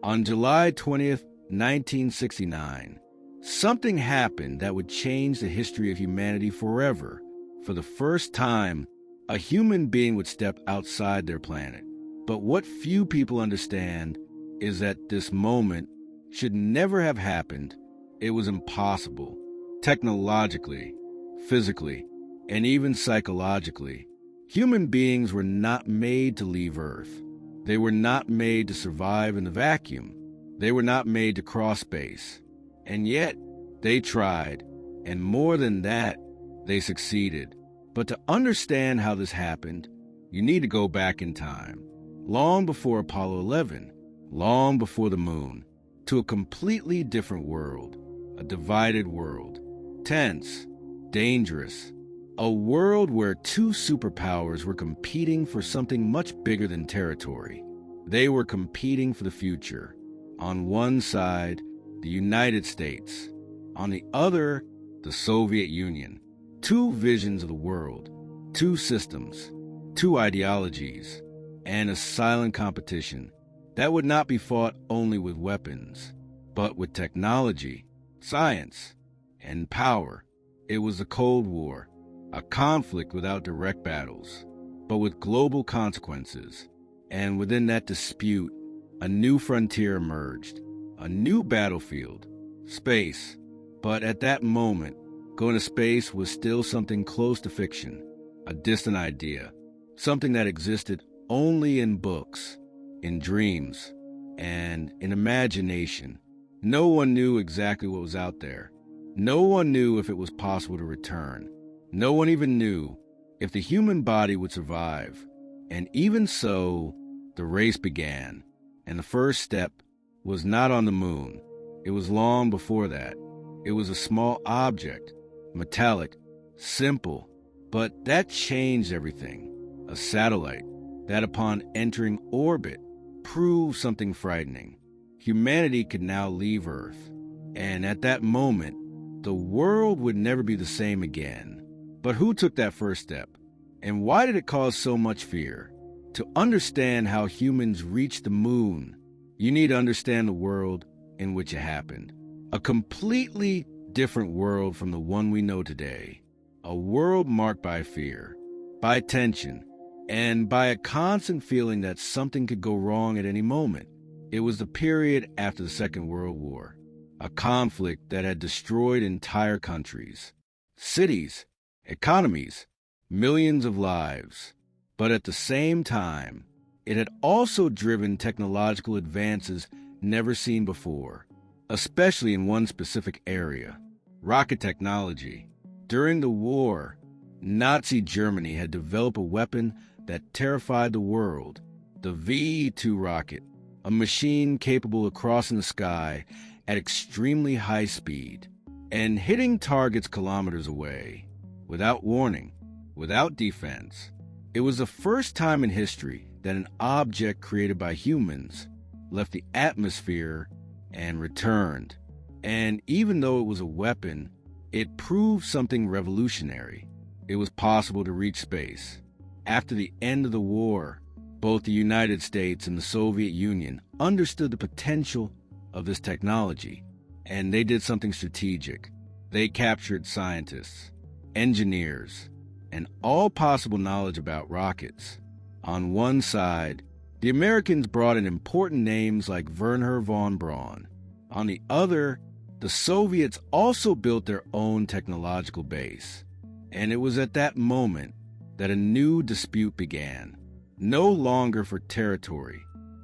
On July 20th, 1969, something happened that would change the history of humanity forever. For the first time, a human being would step outside their planet. But what few people understand is that this moment should never have happened. It was impossible, technologically, physically, and even psychologically. Human beings were not made to leave Earth. They were not made to survive in the vacuum. They were not made to cross space. And yet, they tried. And more than that, they succeeded. But to understand how this happened, you need to go back in time. Long before Apollo 11, long before the moon, to a completely different world. A divided world. Tense, dangerous. A world where two superpowers were competing for something much bigger than territory. They were competing for the future. On one side, the United States. On the other, the Soviet Union. Two visions of the world, two systems, two ideologies, and a silent competition that would not be fought only with weapons, but with technology, science, and power. It was the Cold War. A conflict without direct battles, but with global consequences. And within that dispute, a new frontier emerged, a new battlefield, space. But at that moment, going to space was still something close to fiction, a distant idea, something that existed only in books, in dreams, and in imagination. No one knew exactly what was out there. No one knew if it was possible to return. No one even knew if the human body would survive. And even so, the race began. And the first step was not on the moon. It was long before that. It was a small object, metallic, simple. But that changed everything. A satellite that upon entering orbit proved something frightening. Humanity could now leave Earth. And at that moment, the world would never be the same again. But who took that first step? And why did it cause so much fear? To understand how humans reached the moon, you need to understand the world in which it happened. A completely different world from the one we know today. A world marked by fear, by tension, and by a constant feeling that something could go wrong at any moment. It was the period after the Second World War, a conflict that had destroyed entire countries, cities, economies, millions of lives. But at the same time, it had also driven technological advances never seen before, especially in one specific area, rocket technology. During the war, Nazi Germany had developed a weapon that terrified the world, the V-2 rocket, a machine capable of crossing the sky at extremely high speed and hitting targets kilometers away. Without warning, without defense. It was the first time in history that an object created by humans left the atmosphere and returned. And even though it was a weapon, it proved something revolutionary. It was possible to reach space. After the end of the war, both the United States and the Soviet Union understood the potential of this technology, and they did something strategic. They captured scientists, engineers, and all possible knowledge about rockets. On one side, the Americans brought in important names like Wernher von Braun. On the other, the Soviets also built their own technological base. And it was at that moment that a new dispute began, no longer for territory,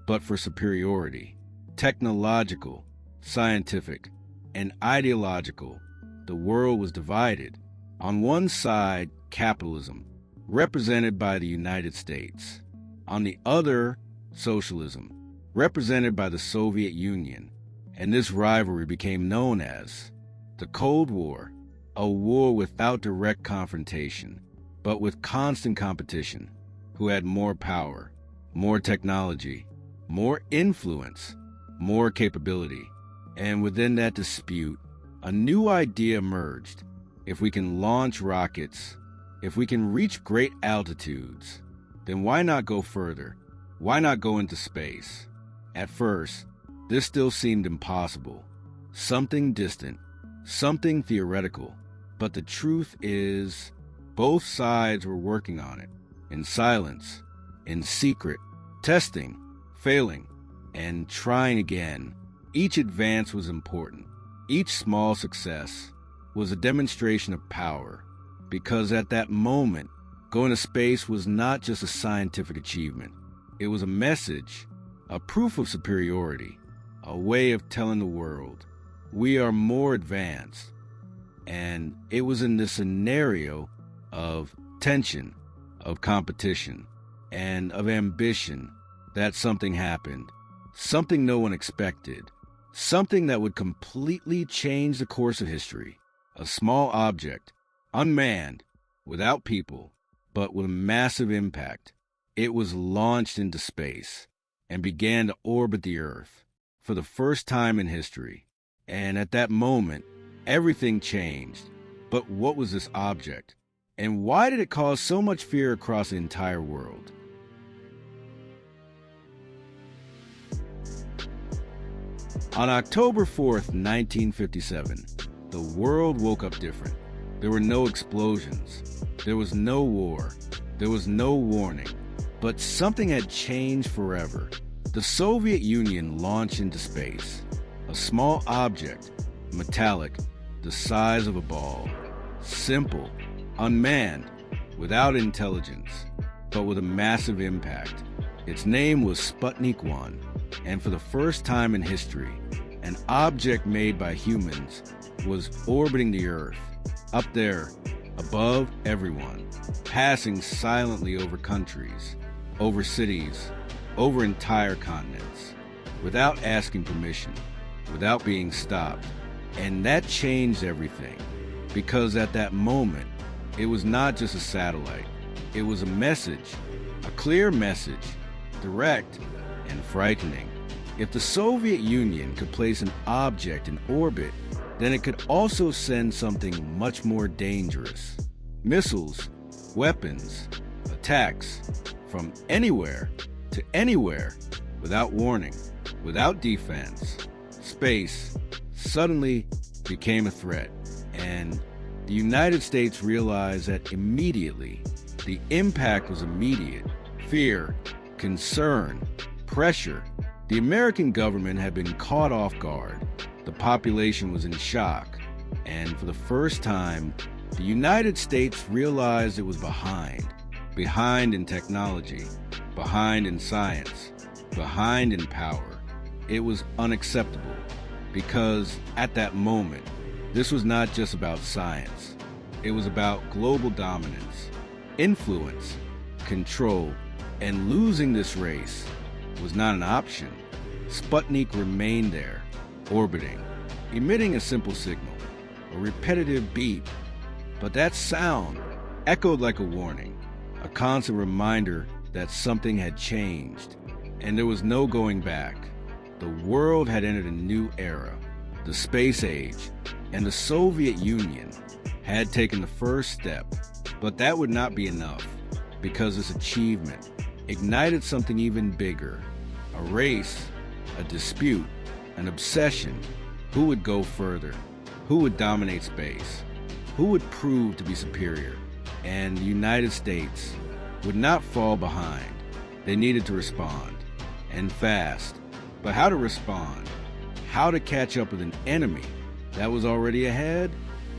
but for superiority, technological, scientific, and ideological. The world was divided. On one side, capitalism, represented by the United States. On the other, socialism, represented by the Soviet Union. And this rivalry became known as the Cold War, a war without direct confrontation, but with constant competition. Who had more power, more technology, more influence, more capability. And within that dispute, a new idea emerged. If we can launch rockets, if we can reach great altitudes, then why not go further? Why not go into space? At first, This still seemed impossible, something distant, something theoretical. But the truth is, both sides were working on it, in silence, in secret, testing, failing, and trying again. Each advance was important. Each small success was a demonstration of power, because at that moment, going to space was not just a scientific achievement. It was a message, a proof of superiority, a way of telling the world, we are more advanced. And it was in this scenario of tension, of competition, and of ambition that something happened, something no one expected, something that would completely change the course of history. A small object, unmanned, without people, but with a massive impact. It was launched into space and began to orbit the Earth for the first time in history. And at that moment, everything changed. But what was this object? And why did it cause so much fear across the entire world? On October 4th, 1957, the world woke up different. There were no explosions. There was no war. There was no warning. But something had changed forever. The Soviet Union launched into space. A small object, metallic, the size of a ball. Simple, unmanned, without intelligence, but with a massive impact. Its name was Sputnik 1, and for the first time in history, an object made by humans was orbiting the Earth, up there, above everyone, passing silently over countries, over cities, over entire continents, without asking permission, without being stopped. And that changed everything, because at that moment, it was not just a satellite. It was a message, a clear message, direct and frightening. If the Soviet Union could place an object in orbit, then it could also send something much more dangerous. Missiles, weapons, attacks, from anywhere to anywhere, without warning, without defense. Space suddenly became a threat, and the United States realized that immediately. The impact was immediate. Fear, concern, pressure. The American government had been caught off guard. The population was in shock, and for the first time, the United States realized it was behind in technology, behind in science, behind in power. It was unacceptable, because at that moment, this was not just about science. It was about global dominance, influence, control, and losing this race was not an option. Sputnik remained there, orbiting, emitting a simple signal, a repetitive beep. But that sound echoed like a warning, a constant reminder that something had changed, and there was no going back. The world had entered a new era, the space age, and the Soviet Union had taken the first step. But that would not be enough, because this achievement ignited something even bigger, a race, a dispute, an obsession. Who would go further? Who would dominate space? Who would prove to be superior? And the United States would not fall behind. They needed to respond, and fast. But how to respond? How to catch up with an enemy that was already ahead?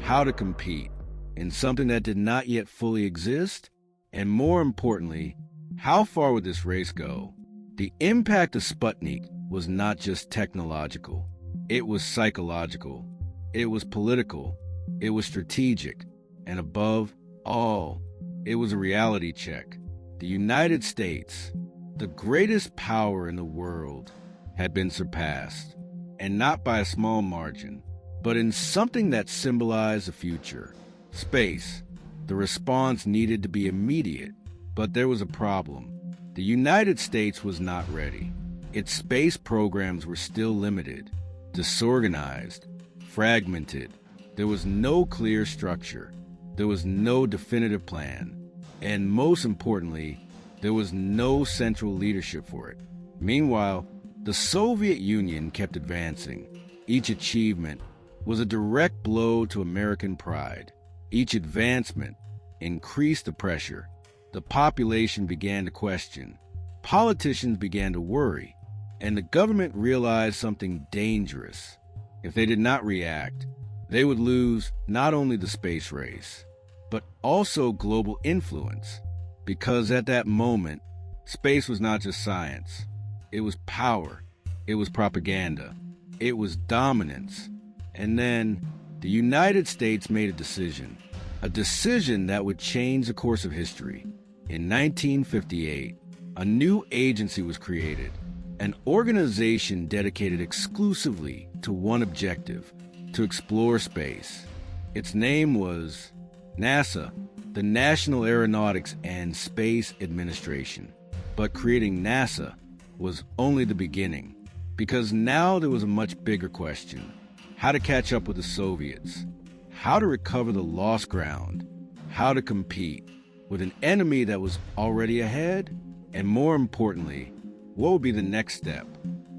How to compete in something that did not yet fully exist? And more importantly, how far would this race go? The impact of Sputnik was not just technological. It was psychological. It was political. It was strategic. And above all, it was a reality check. The United States, the greatest power in the world, had been surpassed. And not by a small margin, but in something that symbolized the future. Space. The response needed to be immediate, but there was a problem. The United States was not ready. Its space programs were still limited, disorganized, fragmented. There was no clear structure. There was no definitive plan. And most importantly, there was no central leadership for it. Meanwhile, The Soviet Union kept advancing. Each achievement was a direct blow to American pride. Each advancement increased the pressure. The population began to question. Politicians began to worry. And the government realized something dangerous. If they did not react, they would lose not only the space race, but also global influence. Because at that moment, space was not just science. It was power. It was propaganda. It was dominance. And then the United States made a decision that would change the course of history. In 1958, a new agency was created, an organization dedicated exclusively to one objective, to explore space. Its name was NASA, the National Aeronautics and Space Administration. But creating NASA was only the beginning, because now there was a much bigger question: how to catch up with the Soviets, how to recover the lost ground, how to compete with an enemy that was already ahead, and more importantly, what would be the next step?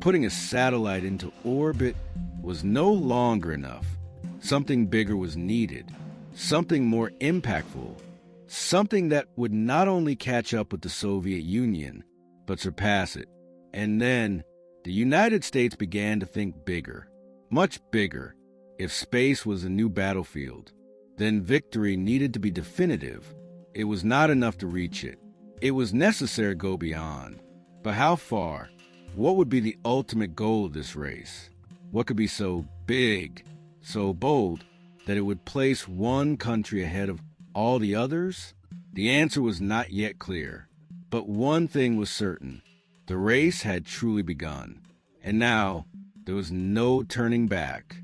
Putting a satellite into orbit was no longer enough. Something bigger was needed, something more impactful, something that would not only catch up with the Soviet Union, but surpass it. And then the United States began to think bigger, much bigger. If space was a new battlefield, then victory needed to be definitive. It was not enough to reach it. It was necessary to go beyond. But how far? What would be the ultimate goal of this race? What could be so big, so bold, that it would place one country ahead of all the others? The answer was not yet clear. But one thing was certain: the race had truly begun. And now, there was no turning back.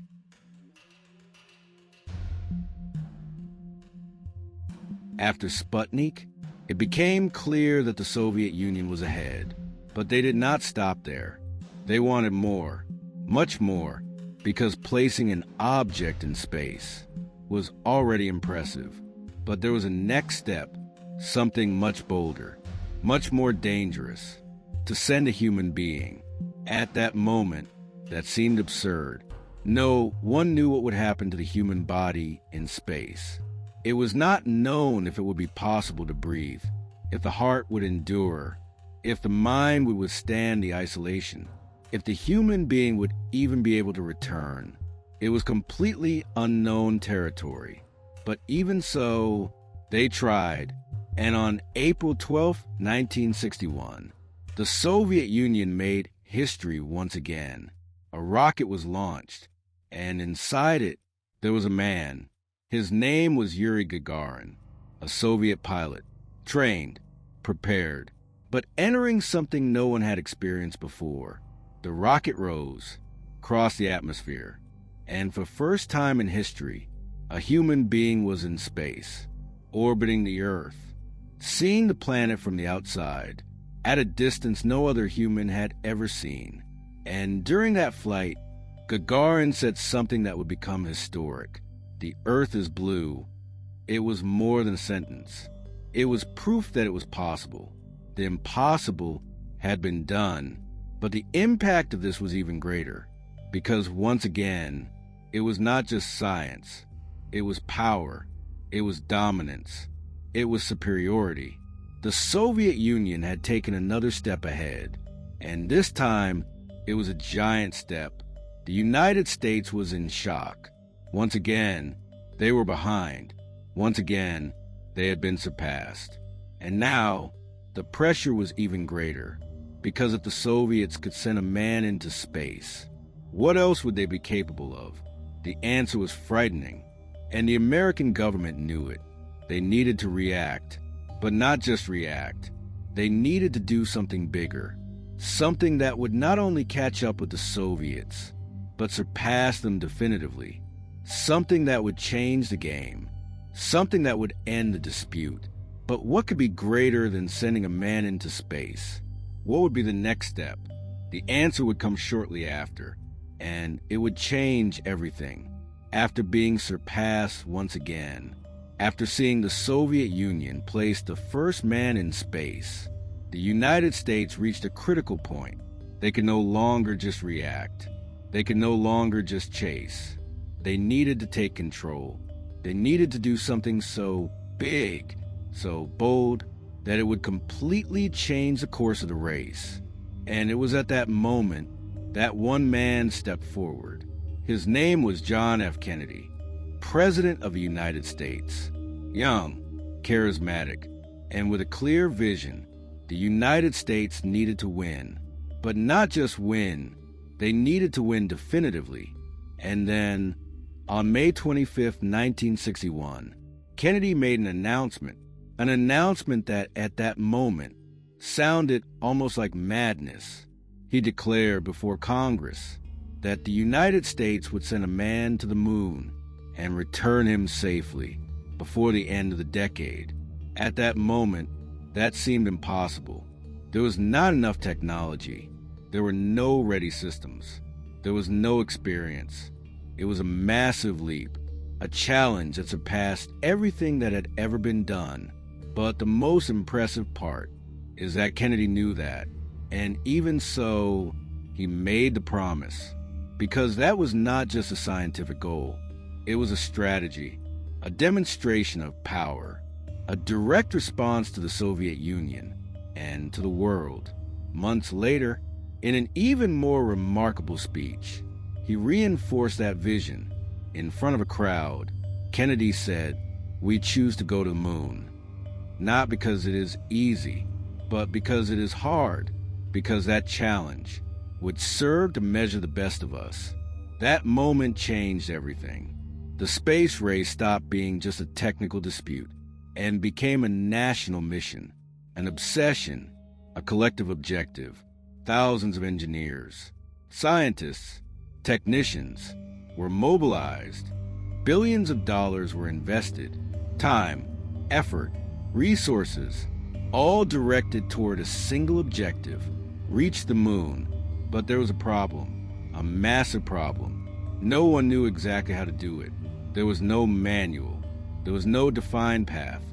After Sputnik, it became clear that the Soviet Union was ahead. But they did not stop there. They wanted more, much more, because placing an object in space was already impressive. But there was a next step, something much bolder, much more dangerous: to send a human being. At that moment, that seemed absurd. No one knew what would happen to the human body in space. It was not known if it would be possible to breathe, if the heart would endure, if the mind would withstand the isolation, if the human being would even be able to return. It was completely unknown territory. But even so, they tried. And on April 12, 1961, the Soviet Union made history once again. A rocket was launched, and inside it, there was a man. His name was Yuri Gagarin, a Soviet pilot, trained, prepared, but entering something no one had experienced before. The rocket rose, crossed the atmosphere, and for the first time in history, a human being was in space, orbiting the Earth, seeing the planet from the outside, at a distance no other human had ever seen. And during that flight, Gagarin said something that would become historic. The Earth is blue. It was more than a sentence. It was proof that it was possible. The impossible had been done. But the impact of this was even greater, because once again, it was not just science. It was power. It was dominance. It was superiority. The Soviet Union had taken another step ahead, and this time, it was a giant step. The United States was in shock. Once again, they were behind. Once again, they had been surpassed. And now, the pressure was even greater, because if the Soviets could send a man into space, what else would they be capable of? The answer was frightening, and the American government knew it. They needed to react, but not just react. They needed to do something bigger, something that would not only catch up with the Soviets, but surpass them definitively, something that would change the game, something that would end the dispute. But what could be greater than sending a man into space? What would be the next step? The answer would come shortly after, and it would change everything. After being surpassed once again, after seeing the Soviet Union place the first man in space, the United States reached a critical point. They could no longer just react. They could no longer just chase. They needed to take control. They needed to do something so big, so bold, that it would completely change the course of the race. And it was at that moment that one man stepped forward. His name was John F. Kennedy, President of the United States. Young, charismatic, and with a clear vision, the United States needed to win. But not just win, they needed to win definitively. And then, on May 25, 1961, Kennedy made an announcement that at that moment sounded almost like madness. He declared before Congress that the United States would send a man to the moon and return him safely before the end of the decade. At that moment, that seemed impossible. There was not enough technology. There were no ready systems. There was no experience. It was a massive leap, a challenge that surpassed everything that had ever been done. But the most impressive part is that Kennedy knew that. And even so, he made the promise. Because that was not just a scientific goal. It was a strategy, a demonstration of power, a direct response to the Soviet Union and to the world. Months later, in an even more remarkable speech, he reinforced that vision. In front of a crowd, Kennedy said, "We choose to go to the moon. Not because it is easy, but because it is hard, because that challenge would serve to measure the best of us." That moment changed everything. The space race stopped being just a technical dispute and became a national mission, an obsession, a collective objective. Thousands of engineers, scientists, technicians were mobilized. Billions of dollars were invested, time, effort, resources, all directed toward a single objective: reach the moon. But there was a problem, a massive problem. No one knew exactly how to do it. There was no manual. There was no defined path.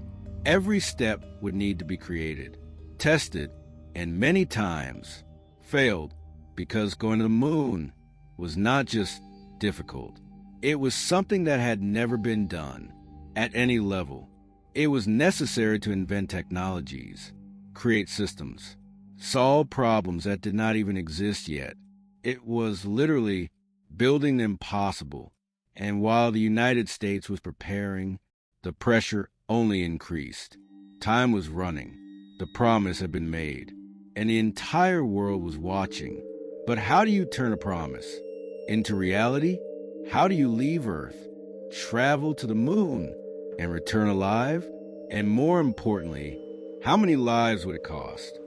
Every step would need to be created, tested, and many times failed, because going to the moon was not just difficult. It was something that had never been done at any level. It was necessary to invent technologies, create systems, solve problems that did not even exist yet. It was literally building the impossible. And while the United States was preparing, the pressure only increased. Time was running. The promise had been made, and the entire world was watching. But how do you turn a promise into reality? How do you leave Earth, travel to the moon, and return alive? And more importantly, how many lives would it cost?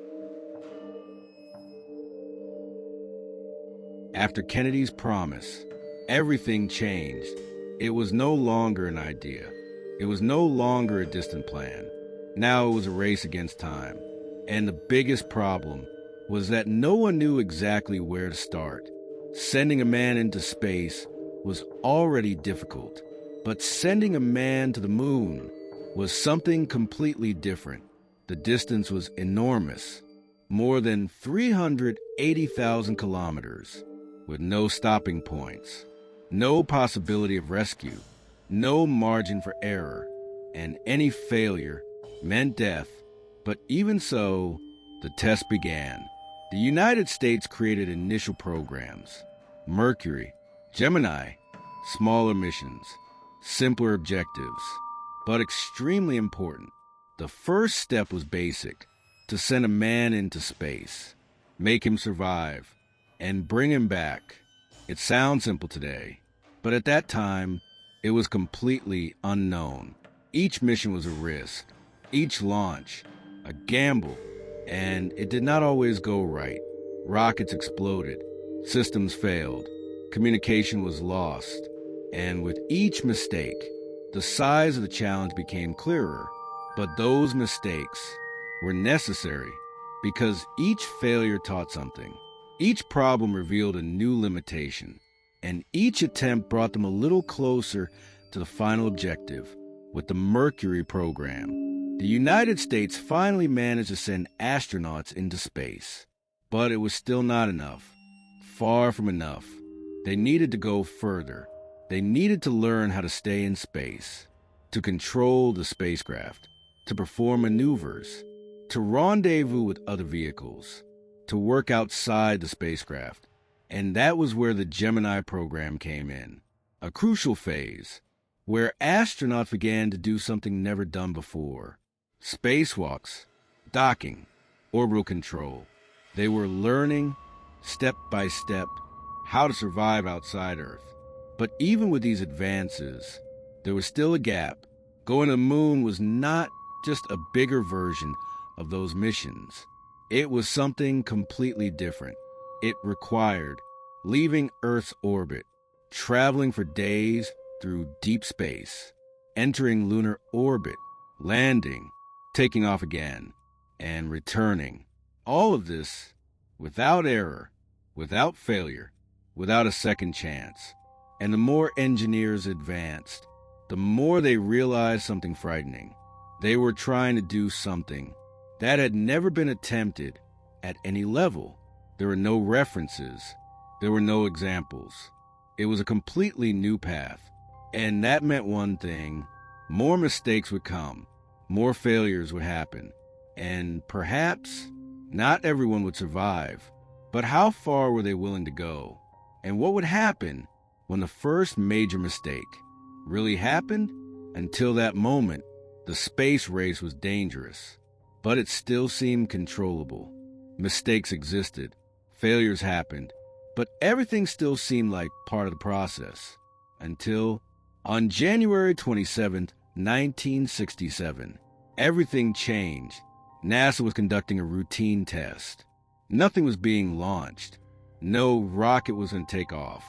After Kennedy's promise, everything changed. It was no longer an idea. It was no longer a distant plan. Now it was a race against time. And the biggest problem was that no one knew exactly where to start. Sending a man into space was already difficult, but sending a man to the moon was something completely different. The distance was enormous, more than 380,000 kilometers, with no stopping points, no possibility of rescue, no margin for error, and any failure meant death. But even so, the test began. The United States created initial programs: Mercury, Gemini, smaller missions, simpler objectives. But extremely important, the first step was basic: to send a man into space, make him survive, and bring him back. It sounds simple today, but at that time, it was completely unknown. Each mission was a risk, each launch a gamble, and it did not always go right. Rockets exploded, systems failed, communication was lost, and with each mistake, the size of the challenge became clearer. But those mistakes were necessary because each failure taught something. Each problem revealed a new limitation, and each attempt brought them a little closer to the final objective. With the Mercury program, the United States finally managed to send astronauts into space. But it was still not enough. Far from enough. They needed to go further. They needed to learn how to stay in space, to control the spacecraft, to perform maneuvers, to rendezvous with other vehicles, to work outside the spacecraft. And that was where the Gemini program came in, a crucial phase, where astronauts began to do something never done before. Spacewalks, docking, orbital control. They were learning, step by step, how to survive outside Earth. But even with these advances, there was still a gap. Going to the moon was not just a bigger version of those missions. It was something completely different. It required leaving Earth's orbit, traveling for days through deep space, entering lunar orbit, landing, taking off again, and returning. All of this without error, without failure, without a second chance. And the more engineers advanced, the more they realized something frightening. They were trying to do something that had never been attempted at any level. There were no references. There were no examples. It was a completely new path. And that meant one thing: more mistakes would come, more failures would happen, and perhaps not everyone would survive. But how far were they willing to go? And what would happen when the first major mistake really happened? Until that moment, the space race was dangerous, but it still seemed controllable. Mistakes existed, failures happened, but everything still seemed like part of the process. Until, on January 27th, 1967, everything changed. NASA was conducting a routine test. Nothing was being launched. No rocket was going to take off.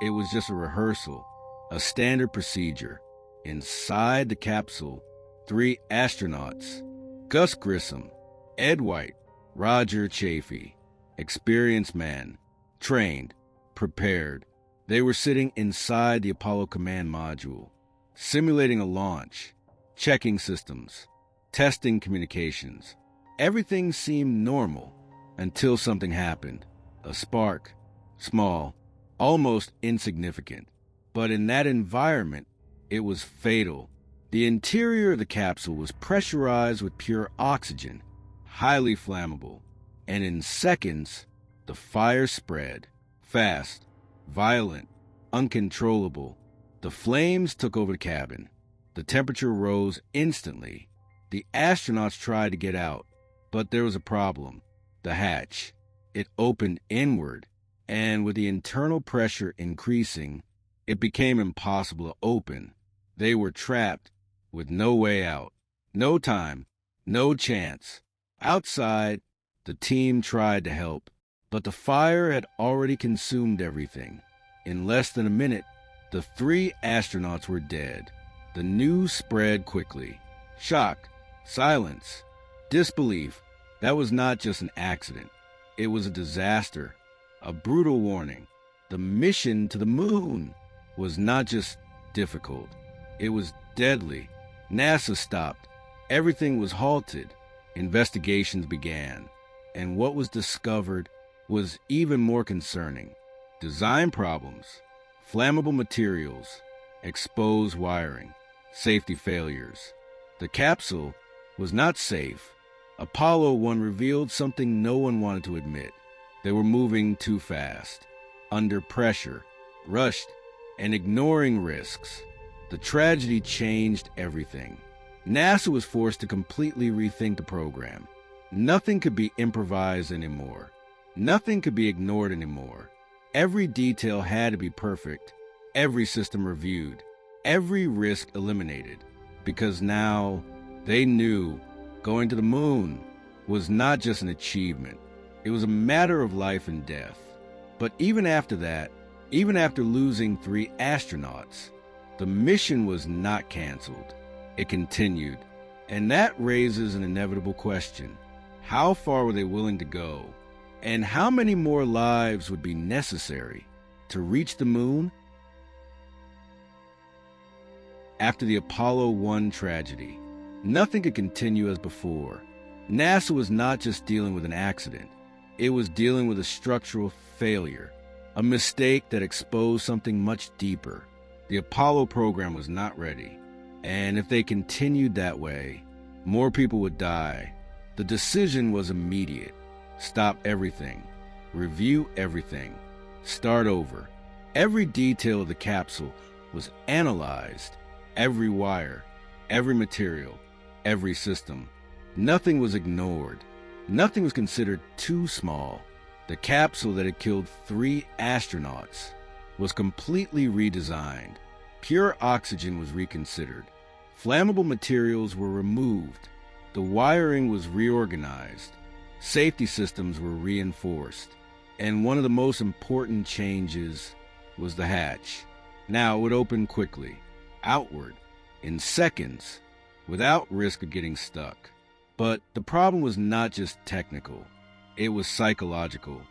It was just a rehearsal, a standard procedure. Inside the capsule, 3 astronauts: Gus Grissom, Ed White, Roger Chaffee, experienced men, trained, prepared. They were sitting inside the Apollo command module, simulating a launch, checking systems, testing communications. Everything seemed normal until something happened. A spark, small, almost insignificant. But in that environment, it was fatal. The interior of the capsule was pressurized with pure oxygen, highly flammable, and in seconds, the fire spread. Fast, violent, uncontrollable. The flames took over the cabin. The temperature rose instantly. The astronauts tried to get out, but there was a problem. The hatch. It opened inward, and with the internal pressure increasing, it became impossible to open. They were trapped with no way out. No time, no chance. Outside, the team tried to help, but the fire had already consumed everything. In less than a minute, the 3 astronauts were dead. The news spread quickly. Shock, silence, disbelief. That was not just an accident. It was a disaster, a brutal warning. The mission to the moon was not just difficult. It was deadly. NASA stopped. Everything was halted. Investigations began. And what was discovered was even more concerning. Design problems, flammable materials, exposed wiring, safety failures. The capsule was not safe. Apollo 1 revealed something no one wanted to admit. They were moving too fast, under pressure, rushed, and ignoring risks. The tragedy changed everything. NASA was forced to completely rethink the program. Nothing could be improvised anymore. Nothing could be ignored anymore. Every detail had to be perfect, every system reviewed, every risk eliminated, because now they knew going to the moon was not just an achievement. It was a matter of life and death. But even after that, even after losing 3 astronauts, the mission was not canceled. It continued. And that raises an inevitable question. How far were they willing to go? And how many more lives would be necessary to reach the moon? After the Apollo 1 tragedy, nothing could continue as before. NASA was not just dealing with an accident. It was dealing with a structural failure, a mistake that exposed something much deeper. The Apollo program was not ready, and if they continued that way, more people would die. The decision was immediate. Stop everything. Review everything. Start over. Every detail of the capsule was analyzed. Every wire, every material, every system. Nothing was ignored. Nothing was considered too small. The capsule that had killed 3 astronauts was completely redesigned. Pure oxygen was reconsidered. Flammable materials were removed. The wiring was reorganized. Safety systems were reinforced. And one of the most important changes was the hatch. Now it would open quickly, outward, in seconds, without risk of getting stuck. But the problem was not just technical. It was psychological.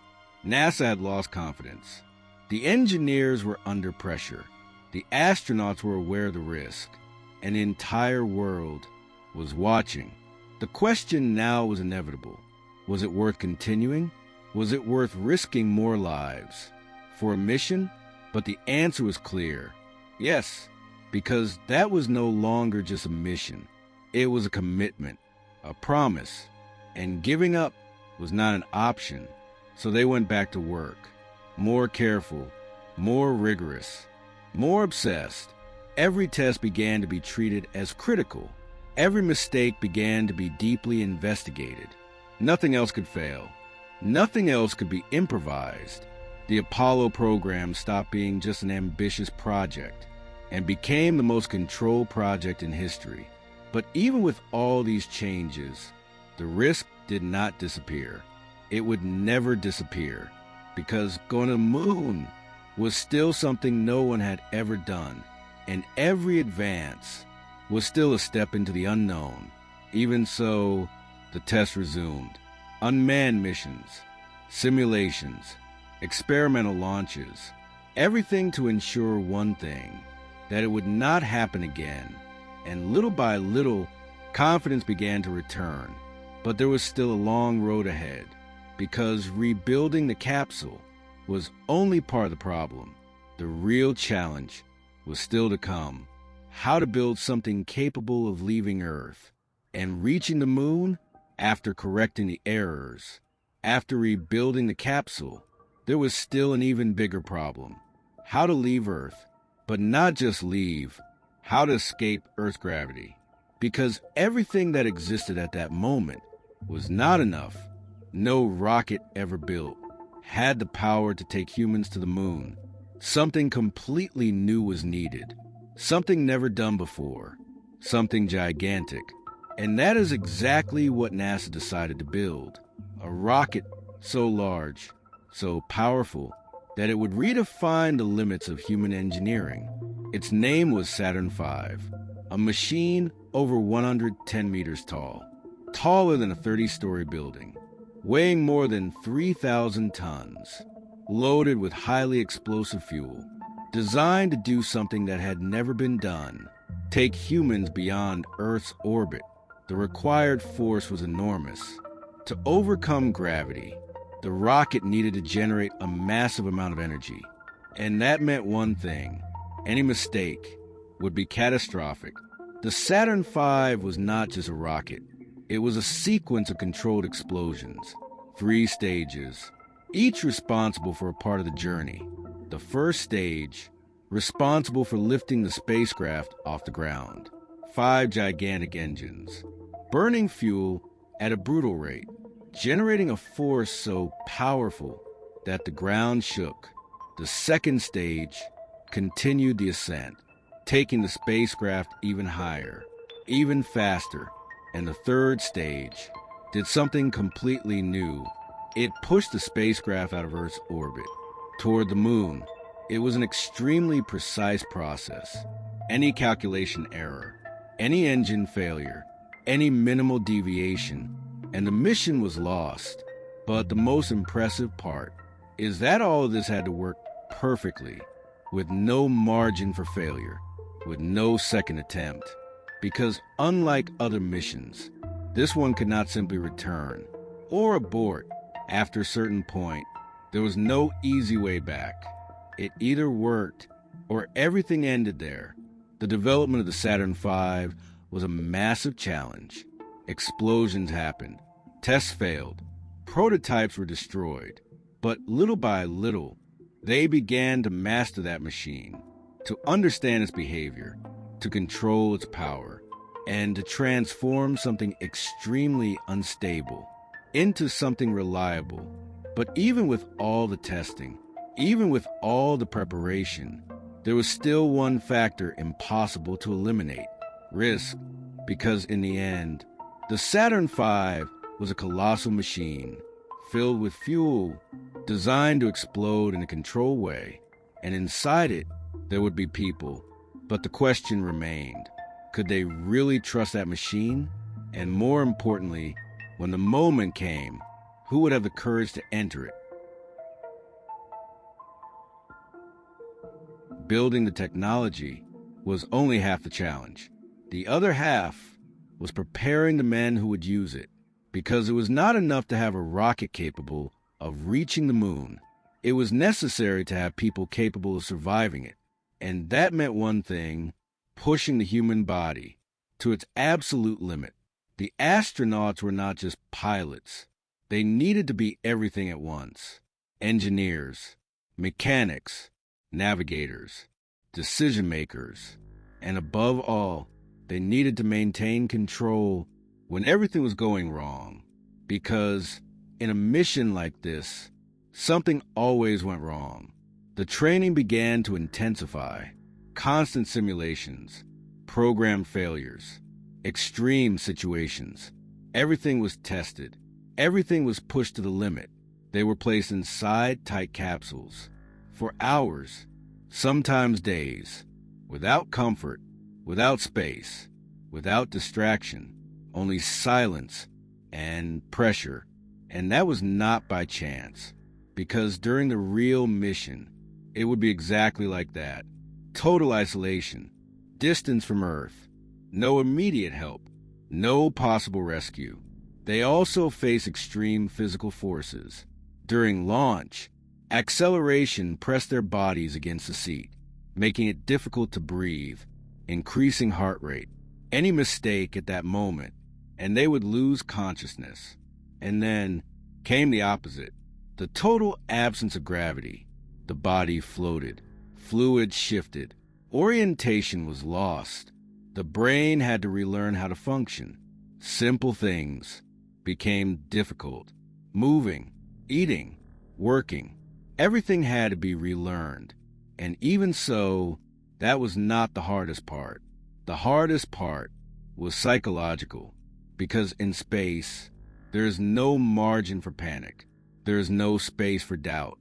NASA had lost confidence. The engineers were under pressure. The astronauts were aware of the risk. An entire world was watching. The question now was inevitable. Was it worth continuing? Was it worth risking more lives for a mission? But the answer was clear. Yes, because that was no longer just a mission. It was a commitment, a promise, and giving up was not an option. So they went back to work, more careful, more rigorous, more obsessed. Every test began to be treated as critical. Every mistake began to be deeply investigated. Nothing else could fail. Nothing else could be improvised. The Apollo program stopped being just an ambitious project and became the most controlled project in history. But even with all these changes, the risk did not disappear. It would never disappear because going to the moon was still something no one had ever done, and every advance was still a step into the unknown. Even so, the test resumed. Unmanned missions, simulations, experimental launches, everything to ensure one thing, that it would not happen again. And little by little, confidence began to return. But there was still a long road ahead, because rebuilding the capsule was only part of the problem. The real challenge was still to come. How to build something capable of leaving Earth and reaching the moon after correcting the errors. After rebuilding the capsule, there was still an even bigger problem. How to leave Earth, but not just leave, how to escape Earth's gravity. Because everything that existed at that moment was not enough. No rocket ever built had the power to take humans to the moon. Something completely new was needed. Something never done before. Something gigantic. And that is exactly what NASA decided to build. A rocket so large, so powerful, that it would redefine the limits of human engineering. Its name was Saturn V, a machine over 110 meters tall, taller than a 30-story building, weighing more than 3,000 tons, loaded with highly explosive fuel, designed to do something that had never been done, take humans beyond Earth's orbit. The required force was enormous. To overcome gravity, the rocket needed to generate a massive amount of energy. And that meant one thing: any mistake would be catastrophic. The Saturn V was not just a rocket. It was a sequence of controlled explosions, 3 stages, each responsible for a part of the journey. The first stage, responsible for lifting the spacecraft off the ground. 5 gigantic engines, burning fuel at a brutal rate, generating a force so powerful that the ground shook. The second stage continued the ascent, taking the spacecraft even higher, even faster. And the third stage did something completely new. It pushed the spacecraft out of Earth's orbit, toward the moon. It was an extremely precise process. Any calculation error, any engine failure, any minimal deviation, and the mission was lost. But the most impressive part is that all of this had to work perfectly, with no margin for failure, with no second attempt. Because unlike other missions, this one could not simply return or abort. After a certain point, there was no easy way back. It either worked or everything ended there. The development of the Saturn V was a massive challenge. Explosions happened, tests failed, prototypes were destroyed. But little by little, they began to master that machine, to understand its behavior, to control its power, and to transform something extremely unstable into something reliable. But even with all the testing, even with all the preparation, there was still one factor impossible to eliminate: risk. Because in the end, the Saturn V was a colossal machine filled with fuel designed to explode in a controlled way, and inside it there would be people. But the question remained: could they really trust that machine? And more importantly, when the moment came, who would have the courage to enter it? Building the technology was only half the challenge. The other half was preparing the men who would use it, because it was not enough to have a rocket capable of reaching the moon. It was necessary to have people capable of surviving it. And that meant one thing: pushing the human body to its absolute limit. The astronauts were not just pilots. They needed to be everything at once: engineers, mechanics, navigators, decision makers, and above all, they needed to maintain control when everything was going wrong. Because in a mission like this, something always went wrong. The training began to intensify: constant simulations, program failures, extreme situations. Everything was tested. Everything was pushed to the limit. They were placed inside tight capsules for hours, sometimes days, without comfort, without space, without distraction, only silence and pressure. And that was not by chance, because during the real mission, it would be exactly like that. Total isolation, distance from Earth, no immediate help, no possible rescue. They also face extreme physical forces. During launch, acceleration pressed their bodies against the seat, making it difficult to breathe, increasing heart rate. Any mistake at that moment, and they would lose consciousness. And then came the opposite: the total absence of gravity. The body floated, fluid shifted, orientation was lost. The brain had to relearn how to function. Simple things became difficult. Moving, eating, working, everything had to be relearned. And even so, that was not the hardest part. The hardest part was psychological, because in space, there is no margin for panic. There is no space for doubt.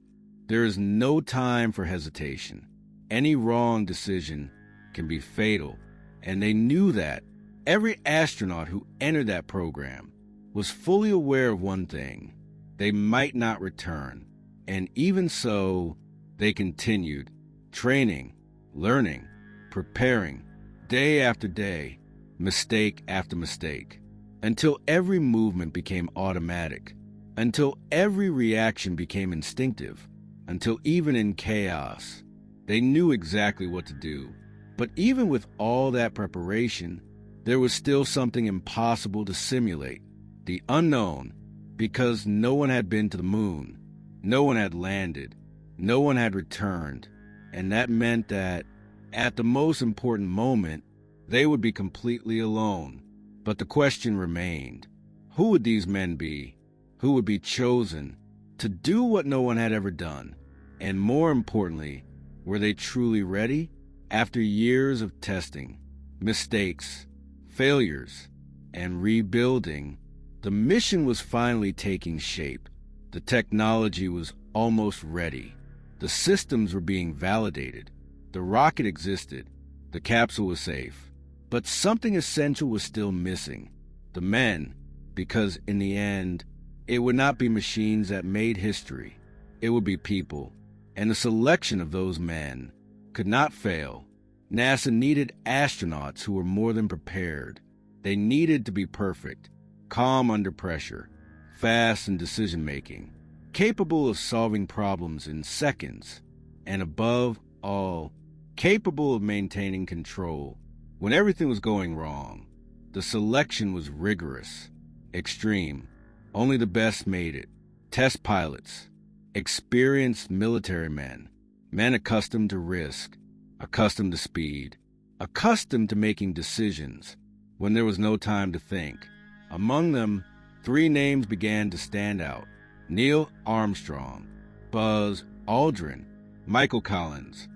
There is no time for hesitation. Any wrong decision can be fatal, and they knew that. Every astronaut who entered that program was fully aware of one thing: they might not return. And even so, they continued, training, learning, preparing, day after day, mistake after mistake, until every movement became automatic, until every reaction became instinctive, until even in chaos, they knew exactly what to do. But even with all that preparation, there was still something impossible to simulate: the unknown, because no one had been to the moon, no one had landed, no one had returned, and that meant that, at the most important moment, they would be completely alone. But the question remained: who would these men be? Who would be chosen to do what no one had ever done? And more importantly, were they truly ready? After years of testing, mistakes, failures, and rebuilding, the mission was finally taking shape. The technology was almost ready. The systems were being validated. The rocket existed. The capsule was safe. But something essential was still missing: the men, because in the end, it would not be machines that made history. It would be people, and the selection of those men could not fail. NASA needed astronauts who were more than prepared. They needed to be perfect, calm under pressure, fast in decision-making, capable of solving problems in seconds, and above all, capable of maintaining control when everything was going wrong. The selection was rigorous, extreme. Only the best made it. Test pilots, experienced military men, men accustomed to risk, accustomed to speed, accustomed to making decisions when there was no time to think. Among them, 3 names began to stand out: Neil Armstrong, Buzz Aldrin, Michael Collins.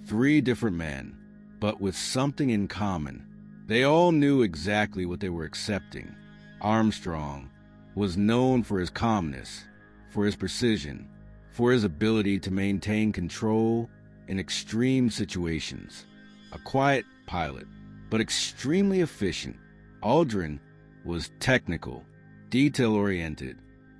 3 different men, but with something in common. They all knew exactly what they were accepting. Armstrong was known for his calmness, for his precision, for his ability to maintain control in extreme situations. A quiet pilot, but extremely efficient. Aldrin was technical, detail-oriented,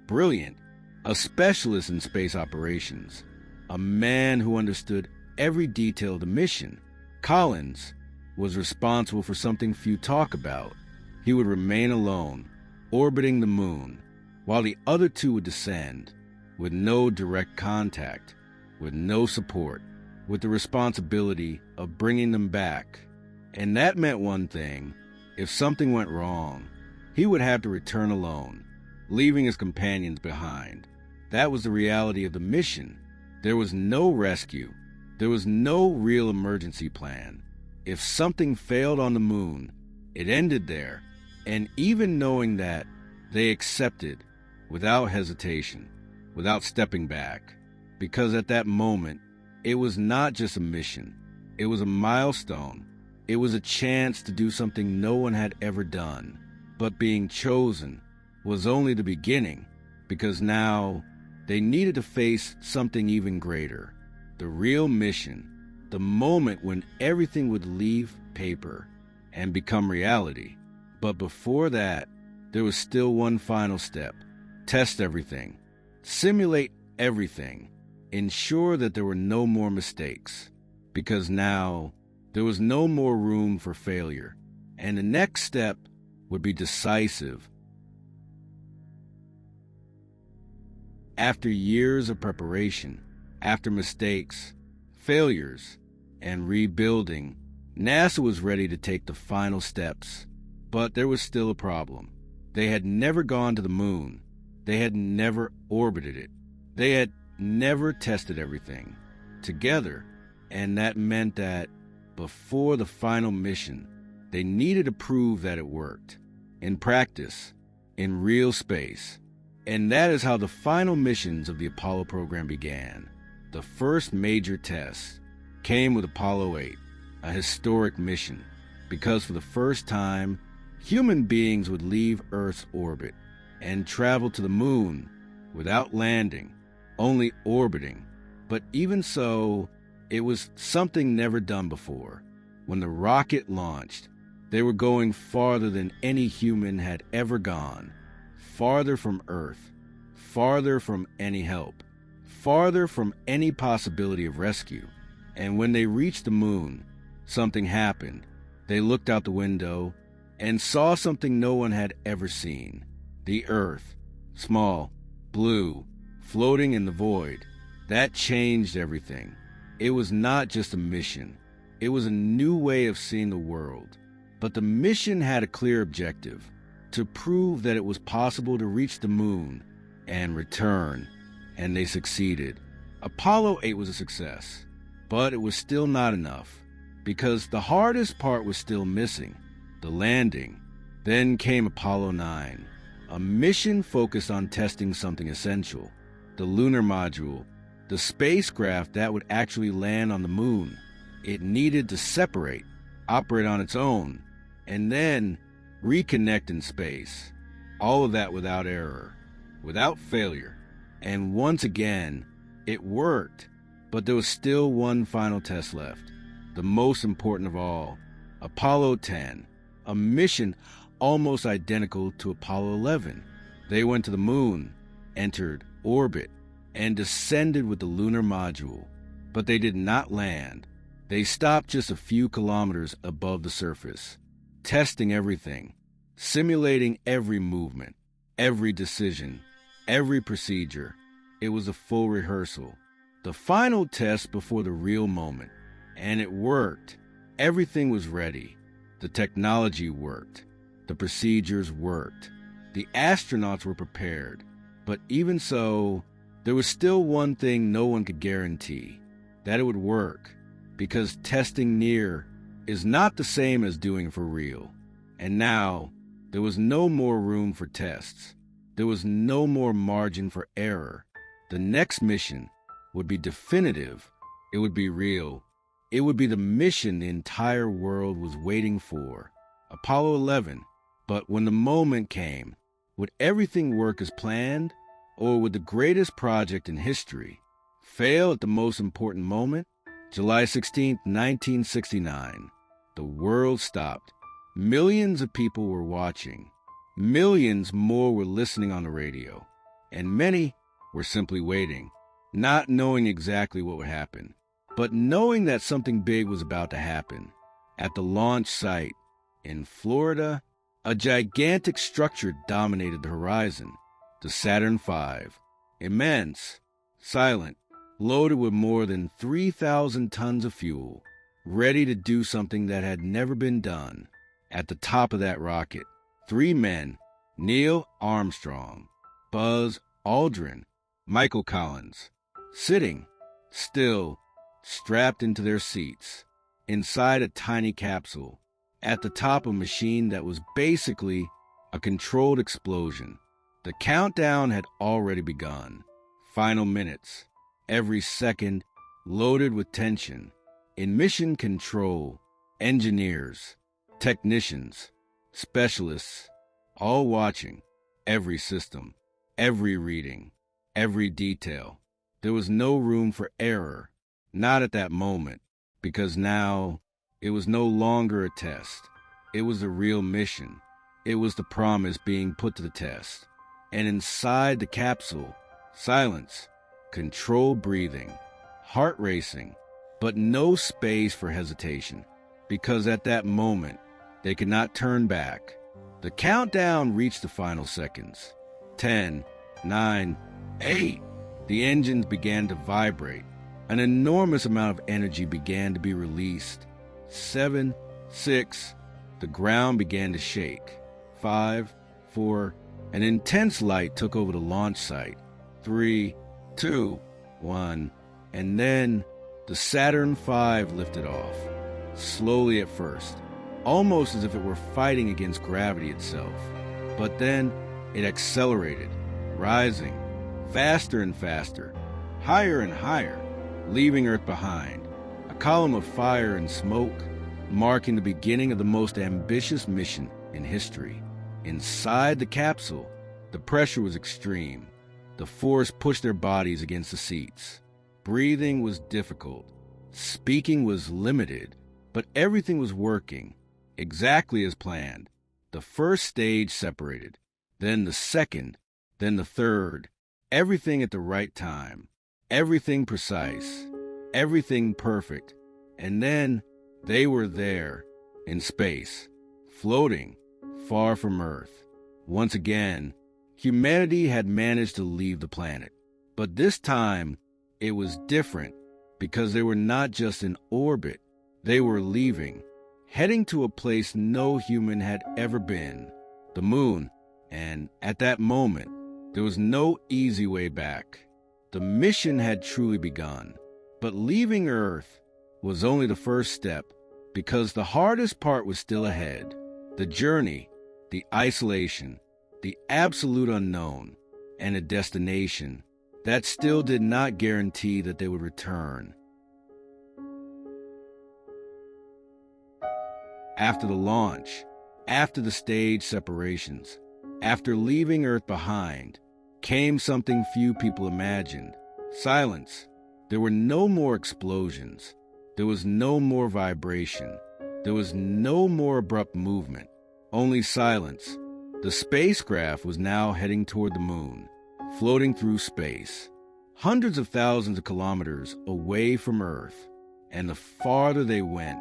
brilliant, a specialist in space operations, a man who understood every detail of the mission. Collins was responsible for something few talk about. He would remain alone, orbiting the moon, while the other 2 would descend, with no direct contact, with no support, with the responsibility of bringing them back. And that meant one thing: if something went wrong, he would have to return alone, leaving his companions behind. That was the reality of the mission. There was no rescue. There was no real emergency plan. If something failed on the moon, it ended there. And even knowing that, they accepted without hesitation, without stepping back, because at that moment, it was not just a mission. It was a milestone. It was a chance to do something no one had ever done. But being chosen was only the beginning, because now they needed to face something even greater. The real mission, the moment when everything would leave paper and become reality. But before that, there was still one final step. Test everything. Simulate everything. Ensure that there were no more mistakes. Because now, there was no more room for failure. And the next step would be decisive. After years of preparation, after mistakes, failures, and rebuilding, NASA was ready to take the final steps. But there was still a problem. They had never gone to the moon. They had never orbited it. They had never tested everything together. And that meant that before the final mission, they needed to prove that it worked. In practice, in real space. And that is how the final missions of the Apollo program began. The first major test came with Apollo 8, a historic mission, because for the first time, human beings would leave Earth's orbit and travel to the moon without landing, only orbiting. But even so, it was something never done before. When the rocket launched, they were going farther than any human had ever gone. Farther from Earth, farther from any help, farther from any possibility of rescue. And when they reached the moon, something happened. They looked out the window and saw something no one had ever seen. The Earth, small, blue, floating in the void. That changed everything. It was not just a mission. It was a new way of seeing the world. But the mission had a clear objective: to prove that it was possible to reach the moon and return. And they succeeded. Apollo 8 was a success, but it was still not enough, because the hardest part was still missing: the landing. Then came Apollo 9, a mission focused on testing something essential: the lunar module, the spacecraft that would actually land on the moon. It needed to separate, operate on its own, and then reconnect in space. All of that without error, without failure. And once again, it worked. But there was still one final test left, the most important of all: Apollo 10, a mission almost identical to Apollo 11. They went to the moon, entered orbit, and descended with the lunar module. But they did not land. They stopped just a few kilometers above the surface, testing everything, simulating every movement, every decision, every procedure. It was a full rehearsal. The final test before the real moment. And it worked. Everything was ready. The technology worked. The procedures worked. The astronauts were prepared. But even so, there was still one thing no one could guarantee, that it would work, because testing near is not the same as doing for real. And now, there was no more room for tests. There was no more margin for error. The next mission would be definitive. It would be real. It would be the mission the entire world was waiting for. Apollo 11. But when the moment came, would everything work as planned? Or would the greatest project in history fail at the most important moment? July 16, 1969. The world stopped. Millions of people were watching. Millions more were listening on the radio. And many were simply waiting, not knowing exactly what would happen, but knowing that something big was about to happen. At the launch site in Florida, a gigantic structure dominated the horizon. The Saturn V, immense, silent, loaded with more than 3,000 tons of fuel, ready to do something that had never been done. At the top of that rocket, 3 men, Neil Armstrong, Buzz Aldrin, Michael Collins, sitting, still, strapped into their seats, inside a tiny capsule, at the top of a machine that was basically a controlled explosion. The countdown had already begun. Final minutes, every second loaded with tension. In mission control, engineers, technicians, specialists, all watching, every system, every reading, every detail. There was no room for error, not at that moment, because now it was no longer a test. It was a real mission. It was the promise being put to the test. And inside the capsule, silence, controlled breathing, heart racing, but no space for hesitation, because at that moment, they could not turn back. The countdown reached the final seconds. 10, 9, 8. The engines began to vibrate. An enormous amount of energy began to be released. 7, 6. The ground began to shake. 5, 4. An intense light took over the launch site. 3, 2, 1. And then the Saturn V lifted off. Slowly at first, almost as if it were fighting against gravity itself. But then it accelerated, rising, faster and faster, higher and higher, leaving Earth behind. A column of fire and smoke, marking the beginning of the most ambitious mission in history. Inside the capsule, the pressure was extreme. The force pushed their bodies against the seats. Breathing was difficult. Speaking was limited. But everything was working, exactly as planned. The first stage separated, then the second, then the third. Everything at the right time. Everything precise. Everything perfect. And then they were there, in space, floating, far from Earth. Once again, humanity had managed to leave the planet. But this time, it was different, because they were not just in orbit. They were leaving, heading to a place no human had ever been, the moon. And at that moment, there was no easy way back. The mission had truly begun. But leaving Earth was only the first step, because the hardest part was still ahead. The journey, the isolation, the absolute unknown, and a destination that still did not guarantee that they would return. After the launch, after the stage separations, after leaving Earth behind, came something few people imagined. Silence. There were no more explosions. There was no more vibration. There was no more abrupt movement. Only silence. The spacecraft was now heading toward the moon, floating through space, hundreds of thousands of kilometers away from Earth. And the farther they went,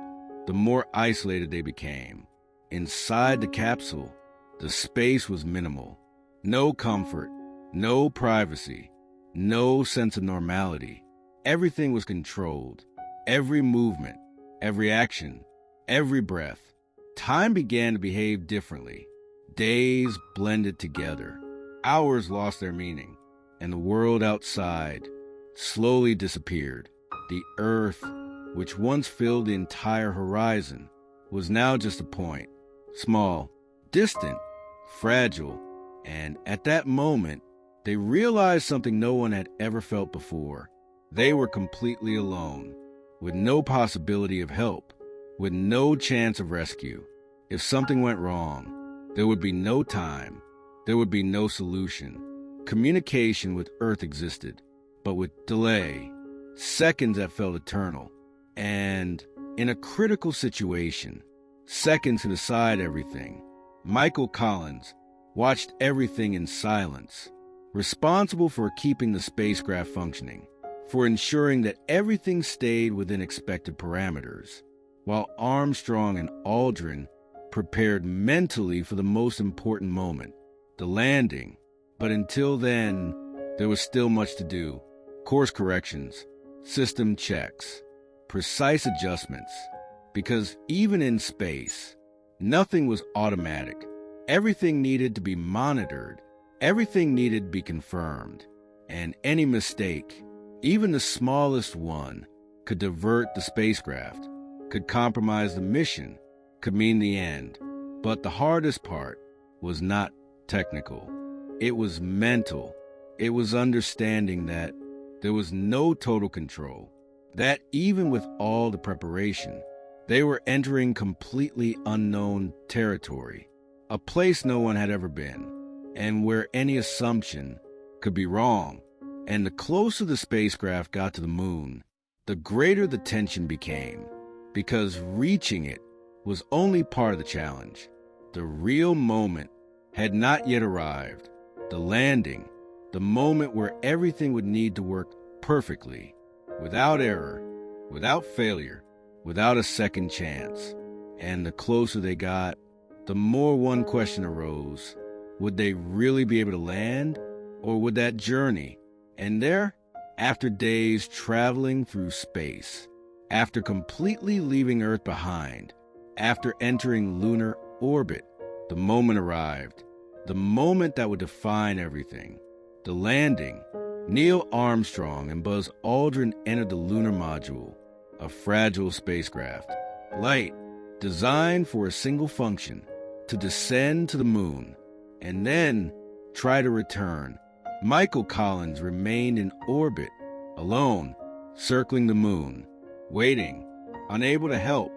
the more isolated they became. Inside the capsule, the space was minimal. No comfort, no privacy, no sense of normality. Everything was controlled. Every movement, every action, every breath. Time began to behave differently. Days blended together. Hours lost their meaning, and the world outside slowly disappeared. The Earth, which once filled the entire horizon, was now just a point. Small, distant, fragile, and at that moment, they realized something no one had ever felt before. They were completely alone, with no possibility of help, with no chance of rescue. If something went wrong, there would be no time, there would be no solution. Communication with Earth existed, but with delay, seconds that felt eternal. And in a critical situation, seconds to decide everything, Michael Collins watched everything in silence, responsible for keeping the spacecraft functioning, for ensuring that everything stayed within expected parameters, while Armstrong and Aldrin prepared mentally for the most important moment, the landing. But until then, there was still much to do. Course corrections, system checks, precise adjustments, because even in space, nothing was automatic. Everything needed to be monitored. Everything needed to be confirmed. And any mistake, even the smallest one, could divert the spacecraft, could compromise the mission, could mean the end. But the hardest part was not technical. It was mental. It was understanding that there was no total control, that even with all the preparation, they were entering completely unknown territory, a place no one had ever been, and where any assumption could be wrong. And the closer the spacecraft got to the moon, the greater the tension became, because reaching it was only part of the challenge. The real moment had not yet arrived. The landing, the moment where everything would need to work perfectly, without error, without failure, without a second chance. And the closer they got, the more one question arose. Would they really be able to land? Or would that journey? And there, after days traveling through space, after completely leaving Earth behind, after entering lunar orbit, the moment arrived. The moment that would define everything. The landing. Neil Armstrong and Buzz Aldrin entered the lunar module, a fragile spacecraft, light, designed for a single function, to descend to the moon, and then try to return. Michael Collins remained in orbit, alone, circling the moon, waiting, unable to help,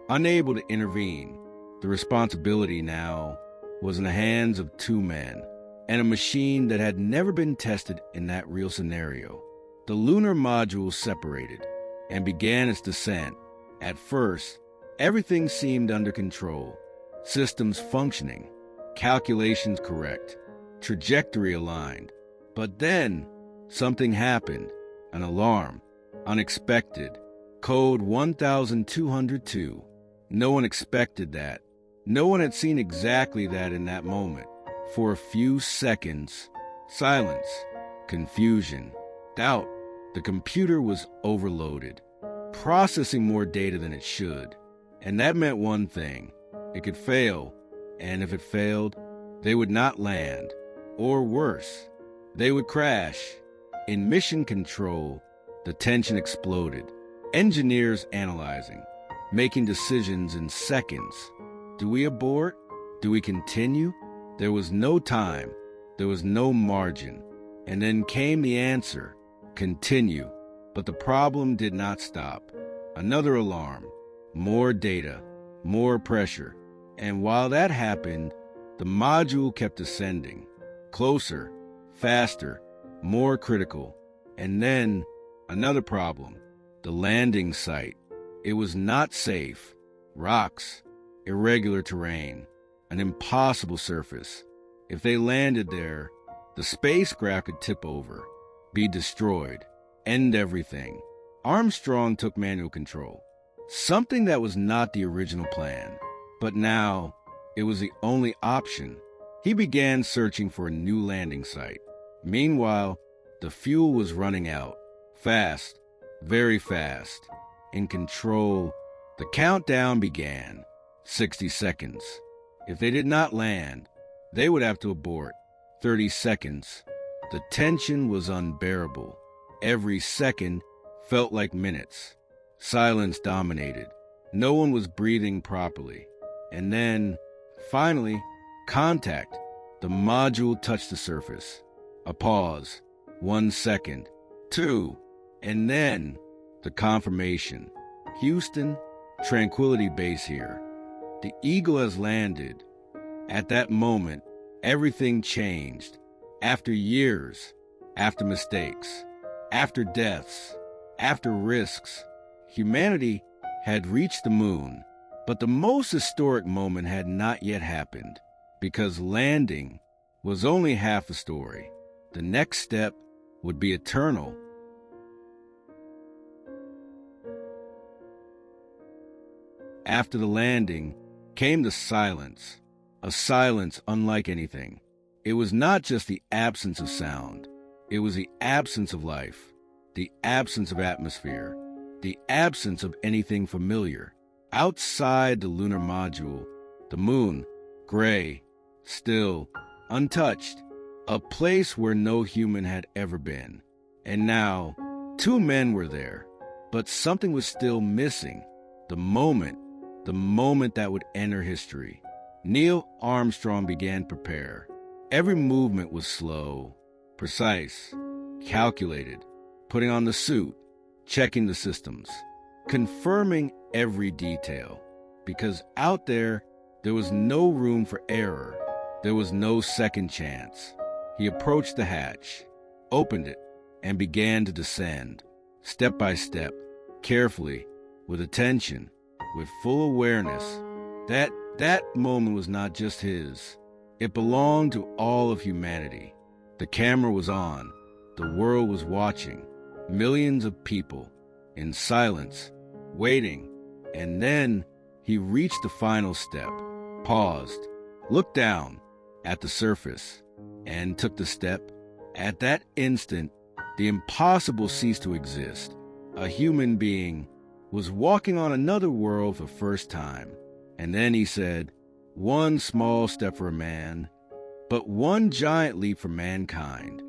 unable to intervene. The responsibility now was in the hands of two men, and a machine that had never been tested in that real scenario. The lunar module separated and began its descent. At first, everything seemed under control. Systems functioning, calculations correct, trajectory aligned. But then, something happened. An alarm. Unexpected. Code 1202. No one expected that. No one had seen exactly that in that moment. For a few seconds, silence, confusion, doubt. The computer was overloaded, processing more data than it should. And that meant one thing. It could fail. And if it failed, they would not land. Or worse, they would crash. In mission control, the tension exploded. Engineers analyzing, making decisions in seconds. Do we abort? Do we continue? There was no time. There was no margin. And then came the answer. Continue. But the problem did not stop. Another alarm. More data. More pressure. And while that happened, the module kept ascending. Closer. Faster. More critical. And then another problem. The landing site. It was not safe. Rocks. Irregular terrain, an impossible surface. If they landed there, the spacecraft could tip over, be destroyed, end everything. Armstrong took manual control, something that was not the original plan. But now, it was the only option. He began searching for a new landing site. Meanwhile, The fuel was running out. Fast, very fast. In control, the countdown began. 60 seconds. If they did not land, they would have to abort. 30 seconds. The tension was unbearable. Every second felt like minutes. Silence dominated. No one was breathing properly. And then, finally, contact. The module touched the surface. A pause. 1 second. 2. And then, the confirmation. Houston, Tranquility Base here. The Eagle has landed. At that moment, everything changed. After years, after mistakes, after deaths, after risks, humanity had reached the moon. But the most historic moment had not yet happened, because landing was only half the story. The next step would be eternal. After the landing came the silence, a silence unlike anything. It was not just the absence of sound. It was the absence of life, the absence of atmosphere, the absence of anything familiar. Outside the lunar module, the moon, gray, still, untouched, a place where no human had ever been. And now, 2 men were there, but something was still missing. The moment that would enter history. Neil Armstrong began to prepare. Every movement was slow, precise, calculated, putting on the suit, checking the systems, confirming every detail. Because out there was no room for error. There was no second chance. He approached the hatch, opened it, and began to descend, step by step, carefully, with attention, with full awareness. That moment was not just his. It belonged to all of humanity. The camera was on. The world was watching. Millions of people, in silence, waiting. And then he reached the final step, paused, looked down at the surface, and took the step. At that instant, the impossible ceased to exist. A human being was walking on another world for the first time. And then he said, "One small step for a man, but one giant leap for mankind."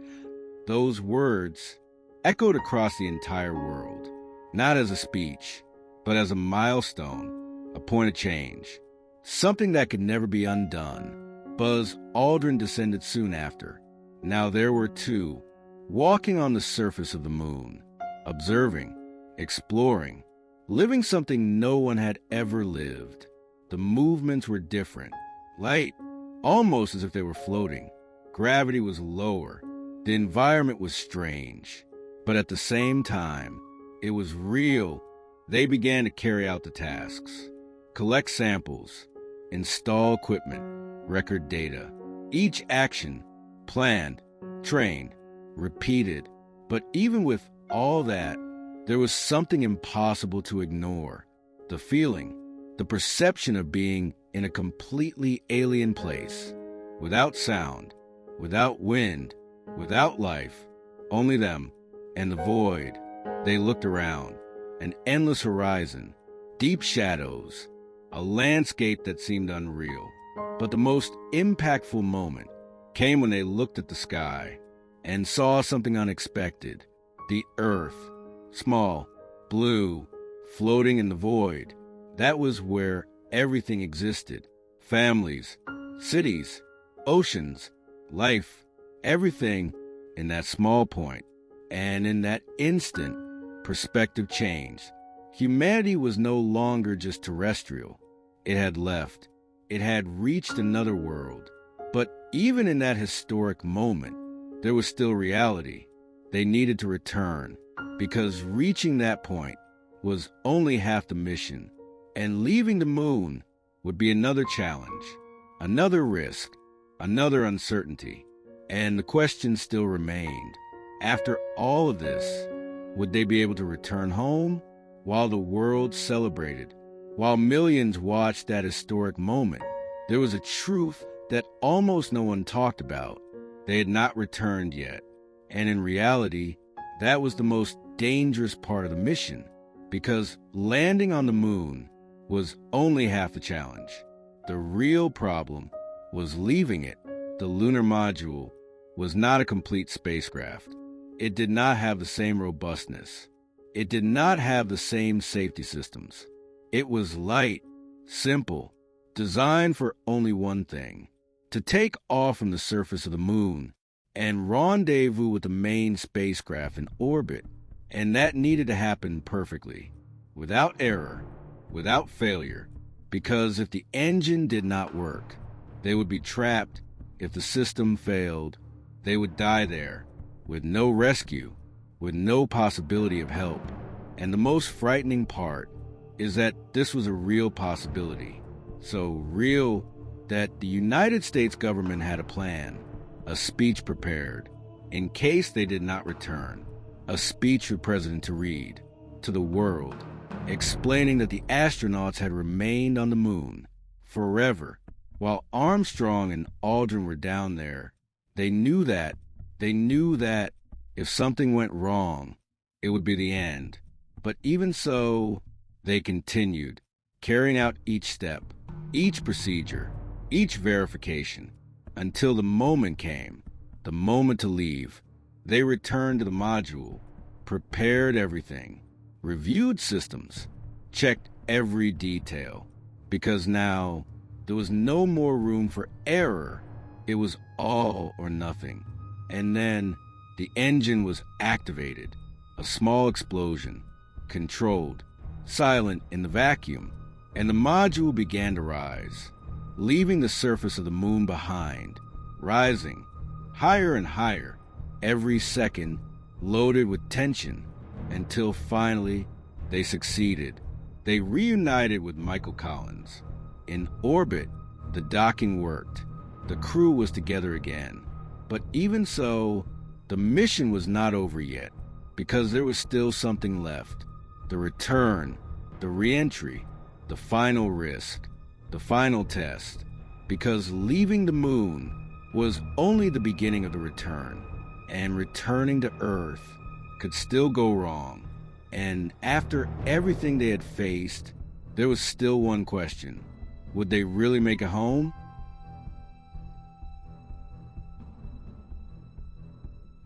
Those words echoed across the entire world, not as a speech, but as a milestone, a point of change, something that could never be undone. Buzz Aldrin descended soon after. Now there were 2, walking on the surface of the moon, observing, exploring, living something no one had ever lived. The movements were different, light, almost as if they were floating. Gravity was lower. The environment was strange. But at the same time, it was real. They began to carry out the tasks, collect samples, install equipment, record data. Each action, planned, trained, repeated. But even with all that, there was something impossible to ignore. The feeling, the perception of being in a completely alien place, without sound, without wind, without life, only them and the void. They looked around, an endless horizon, deep shadows, a landscape that seemed unreal. But the most impactful moment came when they looked at the sky and saw something unexpected. The earth, small, blue, floating in the void. That was where everything existed. Families, cities, oceans, life, everything in that small point. And in that instant, perspective changed. Humanity was no longer just terrestrial. It had left. It had reached another world. But even in that historic moment, there was still reality. They needed to return, because reaching that point was only half the mission. And leaving the moon would be another challenge, another risk, another uncertainty. And the question still remained. After all of this, would they be able to return home? While the world celebrated, while millions watched that historic moment, there was a truth that almost no one talked about. They had not returned yet. And in reality, that was the most dangerous part of the mission, because landing on the moon was only half the challenge. The real problem was leaving it. The lunar module was not a complete spacecraft. It did not have the same robustness. It did not have the same safety systems. It was light, simple, designed for only one thing: to take off from the surface of the moon and rendezvous with the main spacecraft in orbit. And that needed to happen perfectly, without error, without failure, because if the engine did not work, they would be trapped. If the system failed, they would die there, with no rescue, with no possibility of help. And the most frightening part is that this was a real possibility. So real that the United States government had a plan, a speech prepared, in case they did not return, a speech for President to read to the world, explaining that the astronauts had remained on the moon forever, while Armstrong and Aldrin were down there. They knew that if something went wrong, it would be the end. But even so, they continued, carrying out each step, each procedure, each verification, until the moment came, the moment to leave. They returned to the module, prepared everything, reviewed systems, checked every detail, because now there was no more room for error. It was all or nothing. And then the engine was activated, a small explosion, controlled, silent in the vacuum, and the module began to rise, leaving the surface of the moon behind, rising higher and higher, every second loaded with tension, until finally they succeeded. They reunited with Michael Collins. In orbit, the docking worked. The crew was together again. But even so, the mission was not over yet, because there was still something left. The return, the re-entry, the final risk, the final test, because leaving the moon was only the beginning of the return, and returning to Earth could still go wrong. And after everything they had faced, there was still one question: would they really make it home?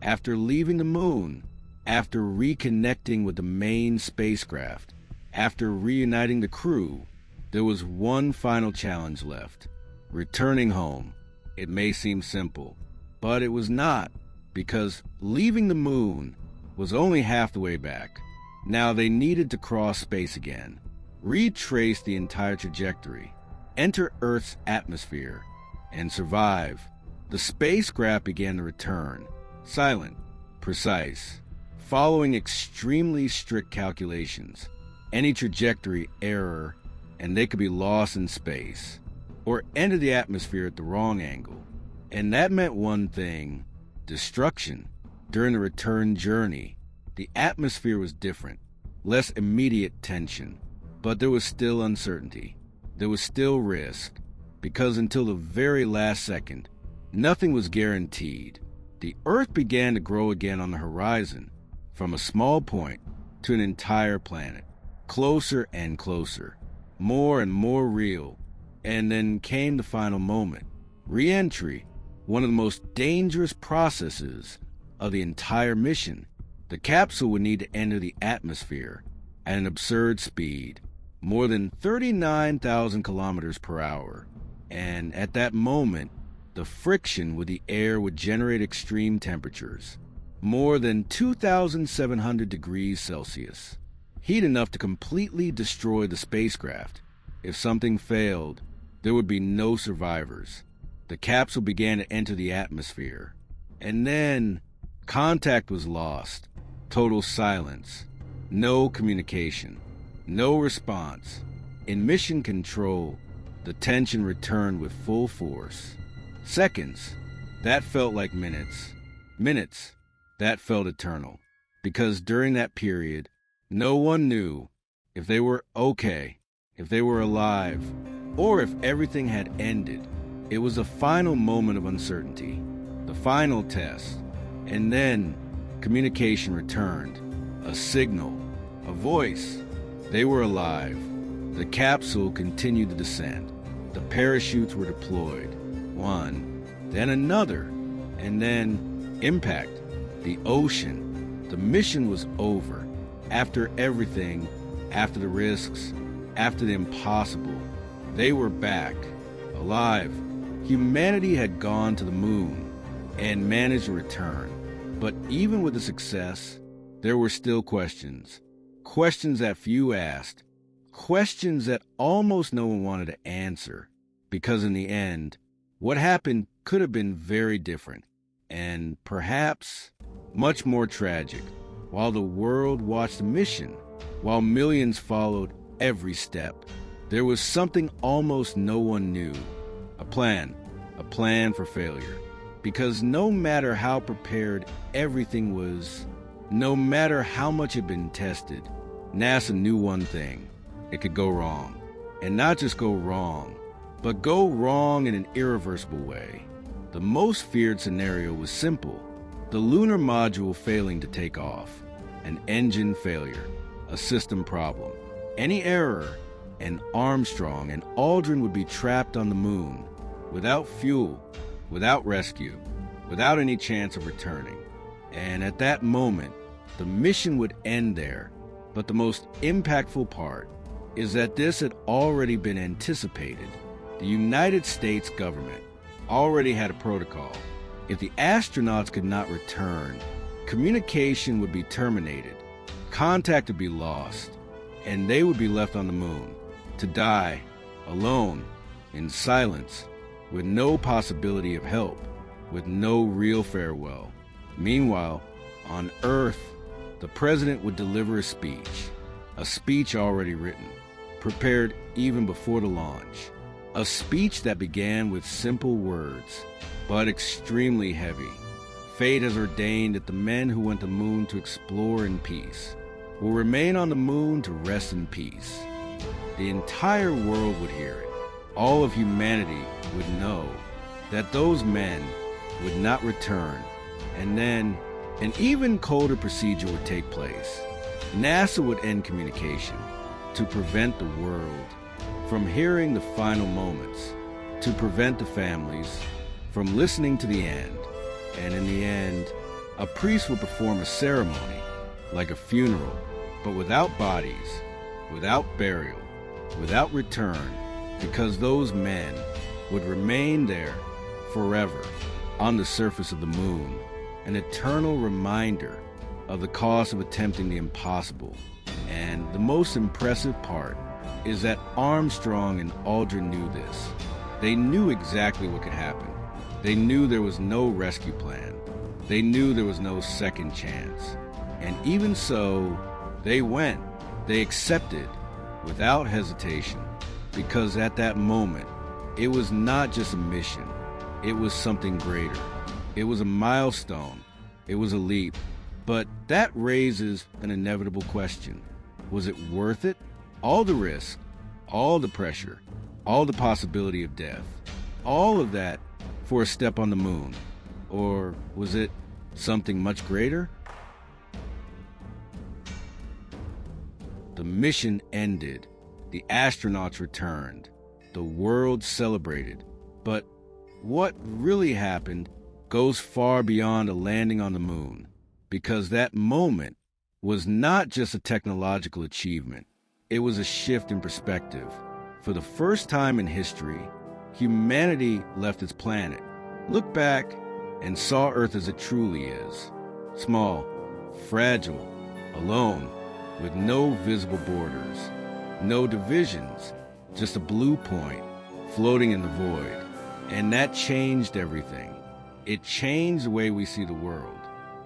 After leaving the moon, after reconnecting with the main spacecraft, after reuniting the crew, there was one final challenge left: returning home. It may seem simple, but it was not, because leaving the moon was only half the way back. Now they needed to cross space again, retrace the entire trajectory, enter Earth's atmosphere, and survive. The spacecraft began to return, silent, precise, following extremely strict calculations. Any trajectory error, and they could be lost in space, or enter the atmosphere at the wrong angle. And that meant one thing: destruction. During the return journey, the atmosphere was different, less immediate tension, but there was still uncertainty. There was still risk, because until the very last second, nothing was guaranteed. The Earth began to grow again on the horizon, from a small point to an entire planet, closer and closer, more and more real. And then came the final moment: re-entry, one of the most dangerous processes of the entire mission. The capsule would need to enter the atmosphere at an absurd speed, more than 39,000 kilometers per hour. And at that moment, the friction with the air would generate extreme temperatures, more than 2,700 degrees Celsius, heat enough to completely destroy the spacecraft. If something failed, there would be no survivors. The capsule began to enter the atmosphere, and then contact was lost. Total silence, no communication, no response. In mission control, the tension returned with full force. Seconds, that felt like minutes. Minutes, that felt eternal. Because during that period, no one knew if they were okay, if they were alive, or if everything had ended. It was the final moment of uncertainty, the final test, And then communication returned. A signal, a voice. They were alive. The capsule continued to descend. The parachutes were deployed. One, then another, and then impact. The ocean. The mission was over. After everything, after the risks, after the impossible, they were back, alive. Humanity had gone to the moon and managed to return. But even with the success, there were still questions. Questions that few asked. Questions that almost no one wanted to answer. Because in the end, what happened could have been very different. And perhaps much more tragic. While the world watched the mission, while millions followed every step, there was something almost no one knew. A plan for failure. Because no matter how prepared everything was, no matter how much had been tested, NASA knew one thing: it could go wrong. And not just go wrong, but go wrong in an irreversible way. The most feared scenario was simple: the lunar module failing to take off. An engine failure, a system problem. Any error, and Armstrong and Aldrin would be trapped on the moon, without fuel, without rescue, without any chance of returning. And at that moment, the mission would end there. But the most impactful part is that this had already been anticipated. The United States government already had a protocol. If the astronauts could not return, communication would be terminated, contact would be lost, and they would be left on the moon to die alone, in silence, with no possibility of help, with no real farewell. Meanwhile, on Earth, the president would deliver a speech already written, prepared even before the launch, a speech that began with simple words, but extremely heavy. Fate has ordained that the men who went to the moon to explore in peace will remain on the moon to rest in peace. The entire world would hear it. All of humanity would know that those men would not return, and then an even colder procedure would take place. NASA would end communication to prevent the world from hearing the final moments, to prevent the families from listening to the end. And in the end, a priest would perform a ceremony, like a funeral, but without bodies, without burial, without return, because those men would remain there forever on the surface of the moon, an eternal reminder of the cost of attempting the impossible. And the most impressive part is that Armstrong and Aldrin knew this. They knew exactly what could happen. They knew there was no rescue plan. They knew there was no second chance. And even so, they went. They accepted without hesitation, because at that moment, it was not just a mission. It was something greater. It was a milestone. It was a leap. But that raises an inevitable question. Was it worth it? All the risk, all the pressure, all the possibility of death, all of that for a step on the moon? Or was it something much greater? The mission ended. The astronauts returned. The world celebrated. But what really happened goes far beyond a landing on the moon, because that moment was not just a technological achievement. It was a shift in perspective. For the first time in history, humanity left its planet, looked back, and saw Earth as it truly is. Small, fragile, alone, with no visible borders, no divisions, just a blue point floating in the void. And that changed everything. It changed the way we see the world.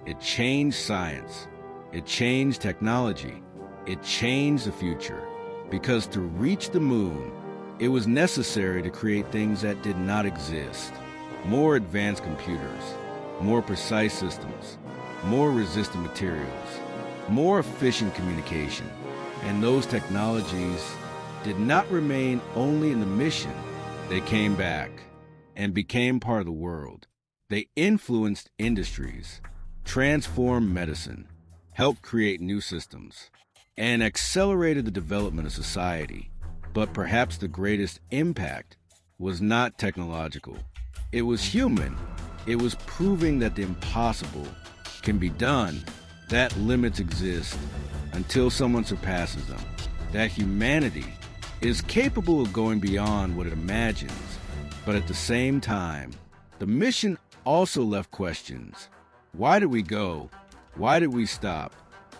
It changed science. It changed technology. It changed the future. Because to reach the moon, it was necessary to create things that did not exist. More advanced computers, more precise systems, more resistant materials, more efficient communication. And those technologies did not remain only in the mission. They came back and became part of the world. They influenced industries. transformed medicine, helped create new systems, and accelerated the development of society. But perhaps the greatest impact was not technological. It was human. It was proving that the impossible can be done, that limits exist until someone surpasses them, that humanity is capable of going beyond what it imagines. But at the same time, the mission also left questions. Why did we go? Why did we stop?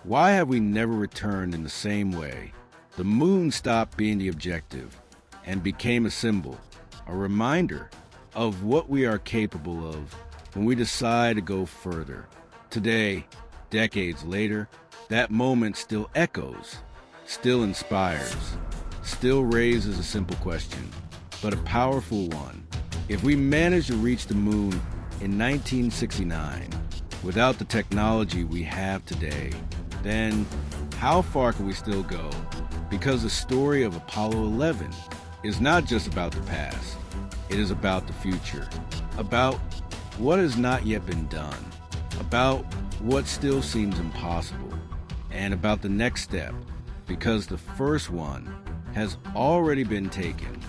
Why have we never returned in the same way? The moon stopped being the objective and became a symbol, a reminder of what we are capable of when we decide to go further. Today, decades later, that moment still echoes, still inspires, still raises a simple question, but a powerful one. If we managed to reach the moon in 1969 without the technology we have today, then how far can we still go? Because the story of Apollo 11 is not just about the past, it is about the future, about what has not yet been done, about what still seems impossible, and about the next step, because the first one has already been taken.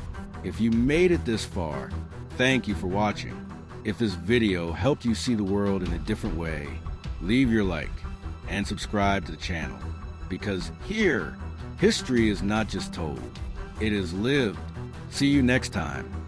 If you made it this far, thank you for watching. If this video helped you see the world in a different way, leave your like and subscribe to the channel, because here, history is not just told, it is lived. See you next time.